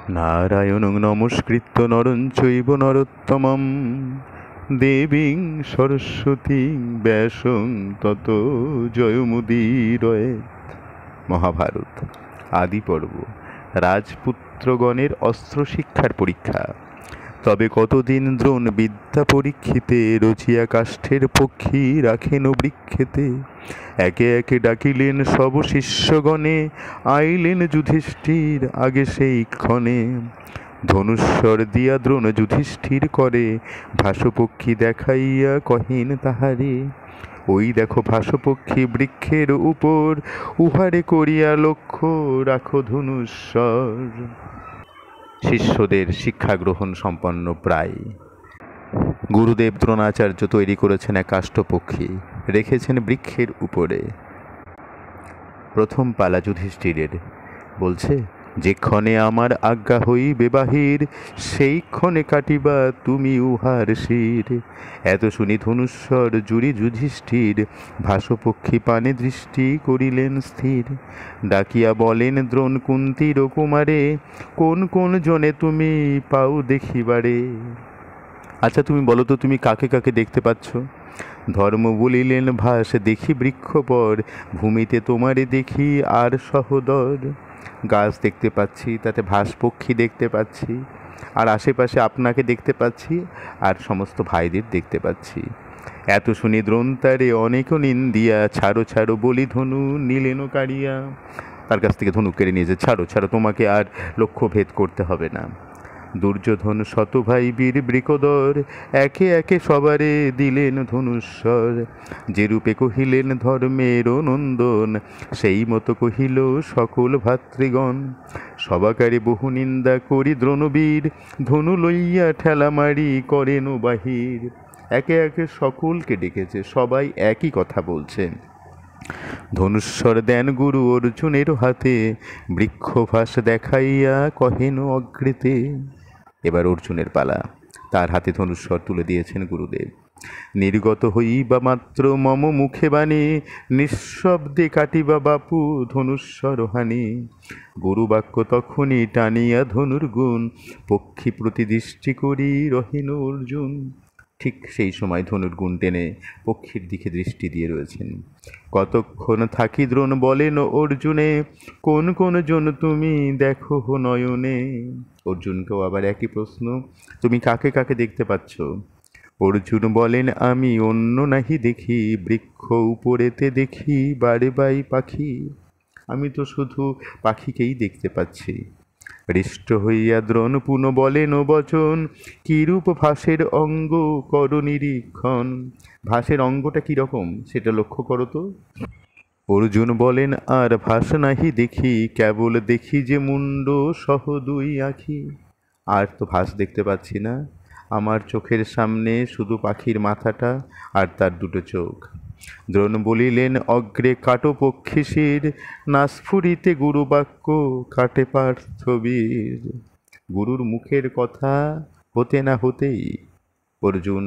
নারায়ণং নমস্কৃত্য নরং চৈব নরোত্তমং দেবীং সরস্বতীং ব্যাসং ততো জয়মুদীরয়েৎ। মহাভারত আদি পর্ব। রাজপুত্রগণের অস্ত্র শিক্ষার পরীক্ষা। তবে কতদিন দ্রোণ বিদ্যা পরীক্ষিতে রচিয়া কাষ্ঠের পক্ষী রাখেন বৃক্ষেতে। একে একে ডাকিলেন সব শিষ্যগণে, আইলেন যুধিষ্ঠির আগে সেই ক্ষণে। ধনুস্বর দিয়া দ্রোণ যুধিষ্ঠির করে, ভাসপক্ষী দেখাইয়া কহেন তাহারে। ওই দেখো ভাসপক্ষী বৃক্ষের উপর, উহারে করিয়া লক্ষ্য রাখো ধনুস্বর। শিষ্যদের শিক্ষা গ্রহণ সম্পন্ন প্রায়। গুরুদেব দ্রোণাচার্য তৈরি করেছেন এক কাষ্ঠপক্ষী, রেখেছেন বৃক্ষের উপরে। প্রথম পালা যুধিষ্ঠিরের। বলছে, যে ক্ষণে আমার আজ্ঞা হইবে বাহির, সেই ক্ষণে কাটিবা তুমি উহার শির। এত শুনি ধনুস্বর জুড়ি যুধিষ্ঠির, ভাসপক্ষী পানে দৃষ্টি করিলেন স্থির। ডাকিয়া বলেন দ্রোণ কুন্তীর কুমারে, কোন কোন জনে তুমি পাও দেখিবারে। আচ্ছা তুমি বলো তো, তুমি কাকে কাকে দেখতে পাচ্ছ? ধর্ম বলিলেন ভাস দেখি বৃক্ষপর, ভূমিতে তোমারে দেখি আর সহোদর। গাছ দেখতে পাচ্ছি, তাতে ভাস পক্ষী দেখতে পাচ্ছি, আর আশেপাশে আপনাকে দেখতে পাচ্ছি, আর সমস্ত ভাইদের দেখতে পাচ্ছি। এত শুনি দ্রোণ তারে অনেক নিন্দিয়া, ছাড়ো ছাড়ো বলি ধনু নিলেন কাড়িয়া। তার কাছ থেকে ধনু কেড়ে নিয়েছে, ছাড়ো ছাড়ো, তোমাকে আর লক্ষ্য ভেদ করতে হবে না। দুর্যোধন শত ভাই বীর বৃকদর, একে একে সবারে দিলেন ধনুস্বর। যে রূপে কহিলেন ধর্মের নন্দন, সেই মতো কহিল সকল ভাতৃগণ। সবাকারে বহু নিন্দা করি দ্রোণবীর, ধনু লইয়া ঠেলা মারি করেন বাহির। একে একে সকলকে ডেকেছে, সবাই একই কথা বলছে। ধনুস্বর দেন গুরু অর্জুনের হাতে, বৃক্ষভাস দেখাইয়া কহেন অগ্রেতে। এবার অর্জুনের পালা। তার হাতে ধনুস্বর তুলে দিয়েছেন গুরুদেব। নির্গত হইবা মাত্র মম মুখে বাণী, নিঃশব্দে কাটিবা বাপু ধনুস্বর হানি। গুরু বাক্য তখনই টানিয়া ধনুর গুণ, পক্ষী প্রতি দৃষ্টি করি রহিন অর্জুন। ঠিক সেই সময় ধনুর গুণ টেনে পক্ষীর দিকে দৃষ্টি দিয়ে রয়েছেন। কতক্ষণ থাকি দ্রোণ বলেন অর্জুনে, কোন কোন জন তুমি দেখো নয়নে। অর্জুনকেও আবার একই প্রশ্ন, তুমি কাকে কাকে দেখতে পাচ্ছ? অর্জুন বলেন, আমি অন্য নাহি দেখি, বৃক্ষ উপরেতে দেখি বারে বাই পাখি। আমি তো শুধু পাখিকেই দেখতে পাচ্ছি। হৃষ্ট হইয়া দ্রোণ পুনঃ বলেন বচন, কিরূপ ভাসের অঙ্গ কর নিরীক্ষণ। ভাসের অঙ্গটা কিরকম সেটা লক্ষ্য করো তো। অর্জুন বলেন, আর ভাস নাহি দেখি, কেবল দেখি যে মুন্ড সহ দুই আঁখি। আর তো ভাস দেখতে পাচ্ছি না, আমার চোখের সামনে শুধু পাখির মাথাটা আর তার দুটো চোখ। দ্রোণ বলিলেন, অগ্রে কাটো পক্ষী শির, না স্ফুরিতে গুরু বাক্য কাটে পার্থবীর। গুরুর মুখের কথা হতে না হতেই অর্জুন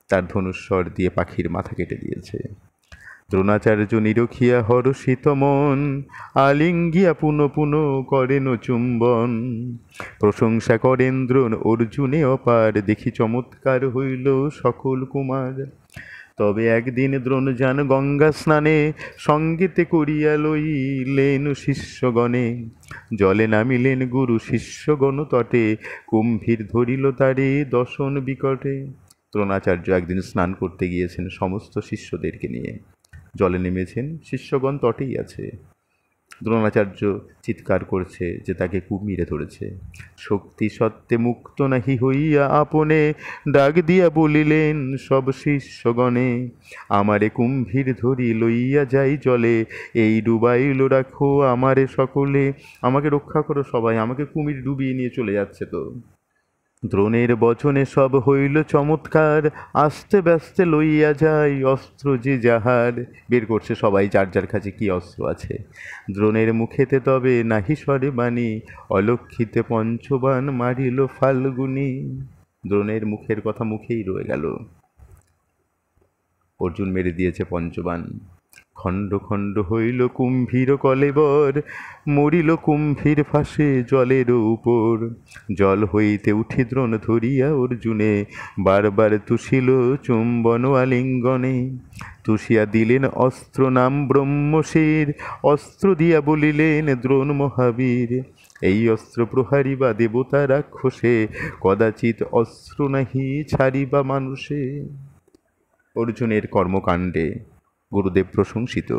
তার ধনুস্বর দিয়ে পাখির মাথা কেটে দিয়েছে। দ্রোণাচার্য নিরখিয়া হর্ষিত মন, আলিঙ্গিয়া পুনঃ পুনঃ করেন চুম্বন। প্রশংসা করেন দ্রোণ অর্জুনে অপার, দেখি চমৎকার হইল সকল কুমার। তবে একদিন দ্রোণ যান গঙ্গা স্নানে, সঙ্গেতে করিয়া লইলেন শিষ্যগণে। জলে নামিলেন গুরু শিষ্যগণ তটে, কুম্ভীর ধরিল তারে দশন বিকটে। দ্রোণাচার্য একদিন স্নান করতে গিয়েছেন সমস্ত শিষ্যদেরকে নিয়ে। জলে নেমেছেন, শিষ্যগণ তটেই আছে। দ্রোণাচার্য চিৎকার করছে যে তাকে কুমিরে ধরেছে। শক্তি সত্ত্বে মুক্ত নাহি হইয়া আপনে, ডাক দিয়া বলিলেন সব শিষ্যগণে। আমারে কুম্ভীর ধরি লইয়া যাই জলে, এই ডুবাইল রাখো আমারে সকলে। আমাকে রক্ষা করো সবাই, আমাকে কুমির ডুবিয়ে নিয়ে চলে যাচ্ছে তো। দ্রোণের বচনে সব হইল চমৎকার, আস্তে ব্যস্তে লইয়া যায় অস্ত্র যে যাহার। বের করছে সবাই যার যার কাছে কি অস্ত্র আছে। দ্রোণের মুখেতে তবে নাহি সরে বাণী, অলক্ষিতে পঞ্চবান মারিল ফাল্গুনি। দ্রোণের মুখের কথা মুখেই রয়ে গেল। অর্জুন মেরে দিয়েছে পঞ্চবান। খণ্ড খণ্ড হইল কুম্ভীর কলেবর, মরিল কুম্ভীর ফাঁসে জলের উপর। জল হইতে উঠি দ্রোণ ধরিয়া অর্জুনে, বারবার তুষিল চুম্বন আলিঙ্গনে। তুষিয়া দিলেন অস্ত্র নাম ব্রহ্মশির, অস্ত্র দিয়া বলিলেন দ্রোণ মহাবীর, এই অস্ত্র প্রহারিবা দেবতা রাক্ষসে, কদাচিৎ অস্ত্র নাহি ছাড়িবা মানুষে। অর্জুনের কর্মকাণ্ডে গুরুদেব প্রশংসিত।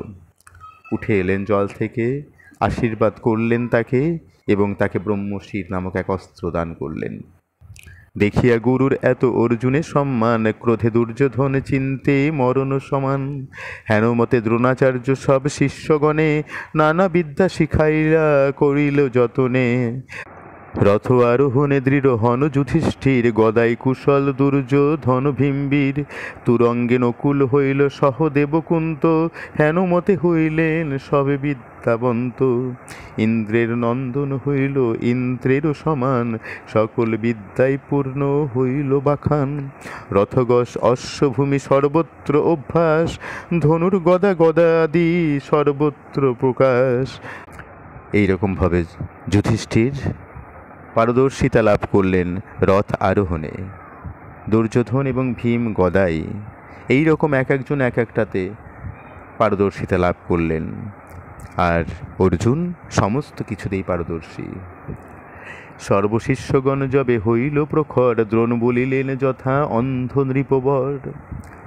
উঠে এলেন জল থেকে, আশীর্বাদ করলেন তাকে এবং তাকে ব্রহ্মশির নামক এক অস্ত্র দান করলেন। দেখিয়া গুরুর এত অর্জুনের সম্মান, ক্রোধে দুর্যোধন চিন্তে মরণ সমান। হেনমতে দ্রোণাচার্য সব শিষ্যগণে, নানা বিদ্যা শিখাইলা করিল যতনে। রথ আরোহণে দৃঢ় হন যুধিষ্ঠির, গদাই কুশল দুর্যোধন ভীমবীর। তুরঙ্গে নকুল হইল সহদেব কুন্ত, হেনমতে হইলেন সবে বিদ্যাবন্ত। ইন্দ্রের নন্দন হইল ইন্দ্রেরও সমান, সকল বিদ্যায় পূর্ণ হইল বাখান। রথগস অশ্বভূমি সর্বত্র অভ্যাস, ধনুর গদা গদাদি সর্বত্র প্রকাশ। এইরকমভাবে যুধিষ্ঠির পারদর্শিতা লাভ করলেন রথ আরোহণে। দুর্যোধন এবং ভীম গদাই এই রকম এক একজন এক একটাতে পারদর্শিতা লাভ করলেন, আর অর্জুন সমস্ত কিছুতেই পারদর্শী। সর্বশিষ্যগণ যবে হইল প্রখর, দ্রোণ বলিলেন যথা অন্ধ নৃপবর।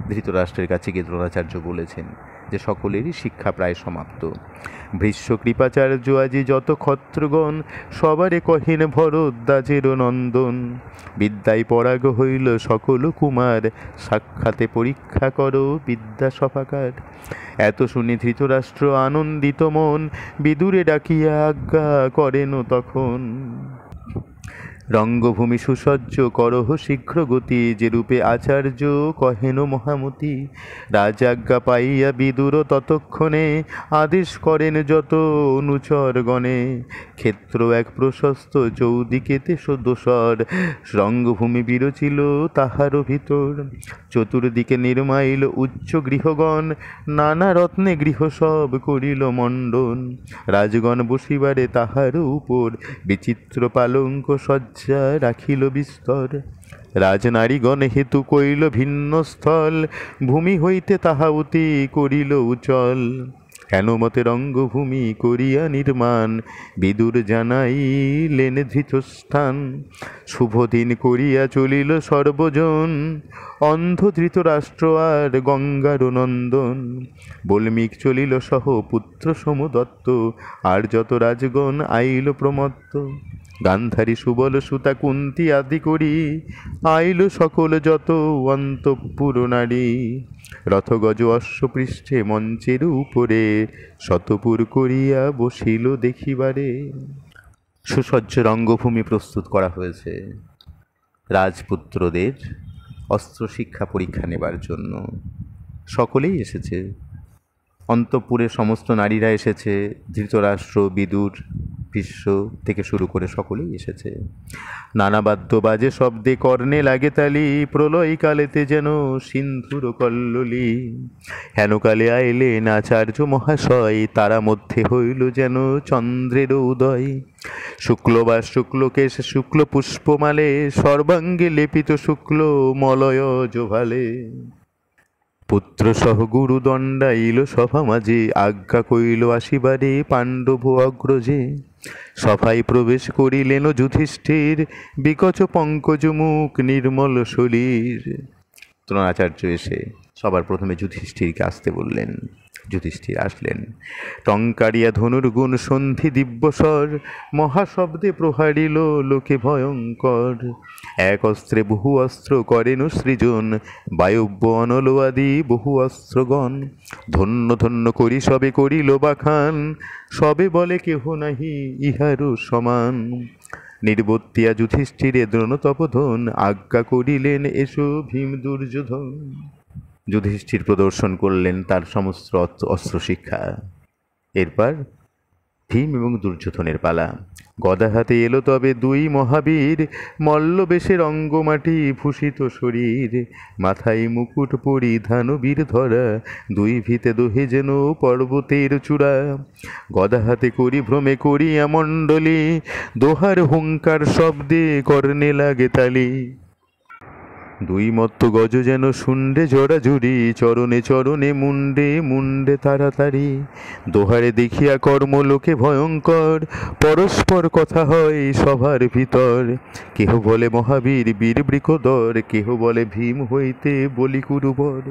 ধৃতরাষ্ট্রের কাছে গিয়ে দ্রোণাচার্য বলেছেন যে সকলেরই শিক্ষা প্রায় সমাপ্ত। ভৃষ্য কৃপাচার্য আজি যত ক্ষত্রগণ, সবারে কহেন ভরদ্বাজের নন্দন। বিদ্যায় পরাগ হইল সকল কুমার, সাক্ষাতে পরীক্ষা করো বিদ্যা সফাকার। এত শুনি ধৃতরাষ্ট্র আনন্দিত মন, বিদুরে ডাকিয়া আজ্ঞা করেন তখন। রঙ্গভূমি সুসজ্জ করহ শীঘ্র গতি, যে রূপে আচার্য কহেন মহামতি। রাজাজ্ঞা পাইয়া বিদুর ততক্ষণে, আদেশ করেন যত অনুচরগণে। ক্ষেত্র এক প্রশস্ত চৌদিকেতে দোসর, রঙ্গভূমি বিরচিল তাহারও ভিতর। চতুর্দিকে নির্মাইল উচ্চ গৃহগণ, নানা রত্নে গৃহ সব করিল মণ্ডন। রাজগণ বসিবারে তাহার উপর, বিচিত্র পালঙ্ক সজ্জা রাখিল বিস্তর। রাজনারীগণ হেতু কইল ভিন্ন স্থল, ভূমি হইতে তাহা অতি করিল উচল। হেনমতে রঙ্গভূমি করিয়া নির্মাণ, বিদুর জানাইলেন ধৃতস্থান। শুভদিন করিয়া চলিল সর্বজন, অন্ধ ধৃতরাষ্ট্র আর গঙ্গার নন্দন। বল্মীক চলিল সহ পুত্র সোমদত্ত, আর যত রাজগণ আইল প্রমত্ত। গান্ধারী সুবল সুতা কুন্তি আদি করি, আইল সকল যত অন্তঃপুর নারী। রথগজ অশ্বপৃষ্ঠে মঞ্চের উপরে, শতপুর করিয়া বসিল দেখিবারে। সুসজ্জ রঙ্গভূমি প্রস্তুত করা হয়েছে রাজপুত্রদের অস্ত্র শিক্ষা পরীক্ষা নেবার জন্য। সকলেই এসেছে, অন্তঃপুরের সমস্ত নারীরা এসেছে, ধৃতরাষ্ট্র, বিদুর, ভীষ্ম থেকে শুরু করে সকলেই এসেছে। নানা বাদ্য বাজে শব্দে কর্ণে লাগে তালি, প্রলয় কালেতে যেন সিন্ধুর কল্লোলি। হেনকালে আইলেন আচার্য মহাশয়, তারা মধ্যে হইল যেন চন্দ্রের উদয়। শুক্লবাস শুক্লকেশ শুক্ল পুষ্পমালে, সর্বাঙ্গে লেপিত শুক্ল মলয় জোভালে। পুত্র সহ গুরু দণ্ডাইল সভা মাঝে, আজ্ঞা কইল আসিবারে পাণ্ডব অগ্রজে। সভায় প্রবেশ করিলেন যুধিষ্ঠির, বিকচ পঙ্কজ মুখ নির্মল শরীর। দ্রোণাচার্য এসে সবার প্রথমে যুধিষ্ঠিরকে আসতে বললেন। যুধিষ্ঠির আসলেন। টঙ্কারিয়া ধনুর্গুণ সন্ধি দিব্যস্বর, মহাশব্দে প্রহারিল লোকে ভয়ঙ্কর। এক অস্ত্রে বহু অস্ত্র করেন সৃজন, বায়ব্য অনল আদি বহু অস্ত্রগণ। ধন্য ধন্য করি সবে করিল বাখান, সবে বলে কেহ নাহি ইহারও সমান। নির্বর্তিয়া যুধিষ্ঠিরে দ্রোণ তপোধন, আজ্ঞা করিলেন এসো ভীম দুর্যোধন। যুধিষ্ঠির প্রদর্শন করলেন তার সমস্ত অস্ত্র শিক্ষা। এরপর ভীম এবং দুর্যোধনের পালা। গদা হাতে এলো তবে দুই মহাবীর, মল্লবেশের অঙ্গমাটি ভূষিত শরীর, মাথায় মুকুট পরিধান বীর ধরা, দুই ভিতে দোহে যেন পর্বতের চূড়া। গদা হাতে করি ভ্রমে করিয়া মণ্ডলী, দোহার হুঙ্কার শব্দে কর্ণে লাগে তালি। দুই মত্ত গজ যেন শুন্ডে জড়াজুড়ি, চরণে চরণে মুন্ডে মুন্ডে তাড়াতাড়ি। দোহারে দেখিয়া কর্মলোকে ভয়ঙ্কর, পরস্পর কথা হয় সভার ভিতর। কেহ বলে মহাবীর বীর বৃকোদর, কেহ বলে ভীম হইতে বলি কুরুবর।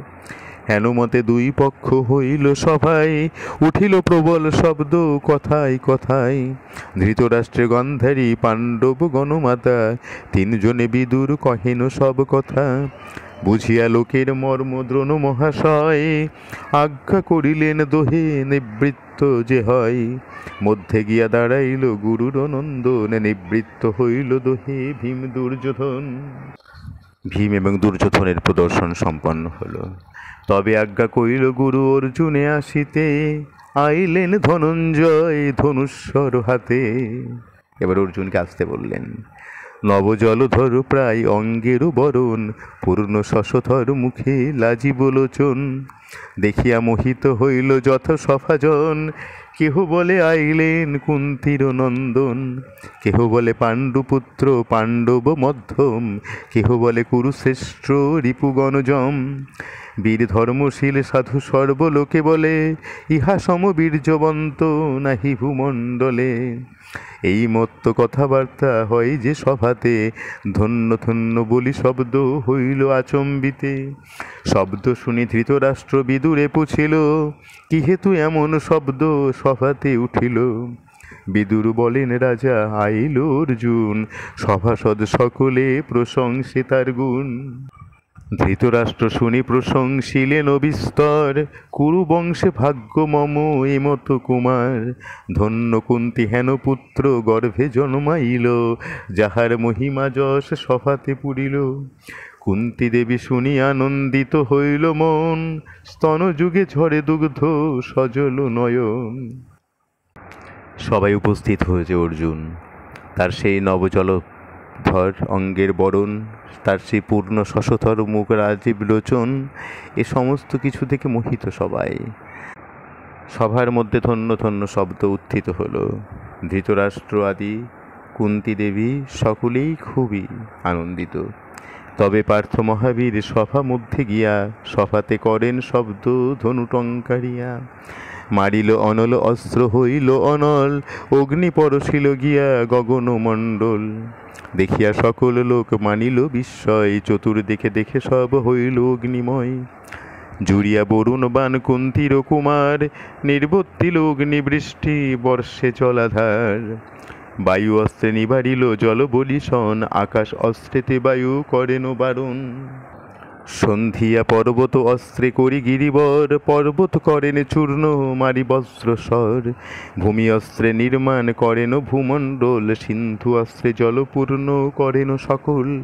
হেন মতে দুই পক্ষ হইল সভায়, উঠিল প্রবল শব্দ কথায় কথায়। ধৃতরাষ্ট্রে গন্ধারী পাণ্ডব গণমাতা, তিনজনে বিদুর কহেন সব কথা। বুঝিয়া লোকের মর্ম দ্রোণ মহাশয়, আজ্ঞা করিলেন দোহে নিবৃত্ত যে হয়। মধ্যে গিয়া দাঁড়াইল গুরুর নন্দন, নিবৃত্ত হইল দোহে ভীম দুর্যোধন। ভীম এবং দুর্যোধনের প্রদর্শন সম্পন্ন হল। তবে আজ্ঞা করিল গুরু অর্জুনে আসিতে, আইলেন ধনঞ্জয় ধনুস্বর হাতে। এবার অর্জুনকে আসতে বললেন। নবজলধর প্রায় অঙ্গেরও বরণ, পূর্ণ শশধর মুখে লাজিব লোচন। দেখিয়া মোহিত হইল যথ সভাজন, কেহ বলে আইলেন কুন্তীর নন্দন। কেহ বলে পাণ্ডুপুত্র পাণ্ডব মধ্যম, কেহ বলে কুরুশ্রেষ্ঠ রিপুগণজম। বীর ধর্মশীল সাধু সর্বলোকে বলে, ইহা সম বীর্যবন্ত নাহি ভূমণ্ডলে। এই মত্ত কথাবার্তা হয় যে সভাতে, ধন্য ধন্য বলি শব্দ হইল আচম্বিতে। শব্দ শুনি ধৃতরাষ্ট্র বিদুরে পুছিল, কি হেতু এমন শব্দ সভাতে উঠিল। বিদুর বলেন রাজা আইল অর্জুন, সভাসদ সকলে প্রশংসে তার গুণ। ধৃতরাষ্ট্র শুনি প্রশংসিলেন বিস্তর, কুরু বংশে ভাগ্য মম এমত কুমার। ধন্য কুন্তি হেন পুত্র গর্ভে জন্মাইল, যাহার মহিমা যশ সভাতে পুরিল। কুন্তি দেবী শুনি আনন্দিত হইল মন, স্তন যুগে ঝরে দুগ্ধ সজল নয়ন। সবাই উপস্থিত হয়েছে অর্জুন, তার সেই নবজলধর অঙ্গের বরণ, তার সেই পূর্ণ শশধর মুখ রাজীব লোচন, এ সমস্ত কিছু থেকে মোহিত সবাই। সভার মধ্যে ধন্য ধন্য শব্দ উত্থিত হল। ধৃতরাষ্ট্র আদি কুন্তি দেবী সকলেই খুবই আনন্দিত। তবে পার্থ মহাবীর সভা মধ্যে গিয়া সভাতে করেন শব্দ ধনুটঙ্কারিয়া। মারিল অনল অস্ত্র হইল অনল, অগ্নি পরশিল গিয়া গগনমণ্ডল। দেখিয়া সকল লোক মানিল বিস্ময়, চতুর্দিকে দেখে সব হইল অগ্নিময়। জুড়িয়া বরুণ বান কুন্তীর কুমার, নির্বর্তিল অগ্নিবৃষ্টি বর্ষে জলাধার। বায়ু অস্ত্রে নিবারিল জল বলিশন, আকাশ অস্ত্রেতে বায়ু করেন বারণ। সন্ধিয়া পর্বত অস্ত্রে করি গিরিবর, পর্বত করেন চূর্ণ মারি বজ্রস্বর। ভূমি অস্ত্রে নির্মাণ করেন ভূমণ্ডল, সিন্ধু অস্ত্রে জলপূর্ণ করেন সকল।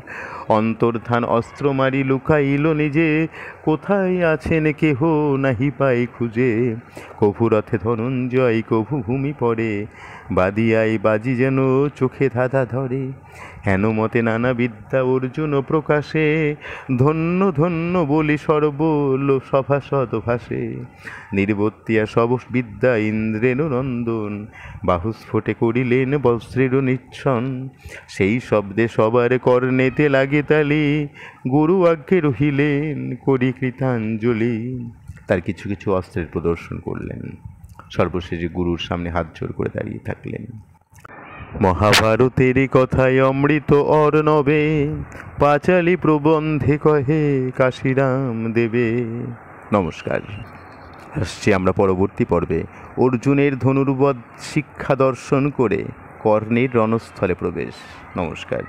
অন্তর্ধান অস্ত্র মারি লুকাইল নিজে, কোথায় আছেন কেহ নাহি পাই খুঁজে। কভু রথে ধনঞ্জয় কভু ভূমি পড়ে, বাদিয়াই বাজি যেন চোখে ধাঁধা ধরে। হেন মতে নানা বিদ্যা অর্জুন প্রকাশে, ধন্য ধন্য বলি সর্বল সভাসদ ভাসে। নির্বর্তিয়া সব বিদ্যা ইন্দ্রের নন্দন, বাহুস্ফোটে করিলেন বজ্রের নিচ্ছন। সেই শব্দে সবার কর্ণেতে লাগে তালি, গুরু আজ্ঞে রহিলেন করি কৃতাঞ্জলি। তার কিছু কিছু অস্ত্রের প্রদর্শন করলেন, সর্বশেষে গুরুর সামনে হাত জোড় করে দাঁড়িয়ে থাকলেন। মহাভারতের কথায় অমৃত অর্ণবে, পাঁচালী প্রবন্ধে কহে কাশিরাম দেবে। নমস্কার। আসছি আমরা পরবর্তী পর্বে অর্জুনের ধনুর্বদ শিক্ষা দর্শন করে কর্ণের রণস্থলে প্রবেশ। নমস্কার।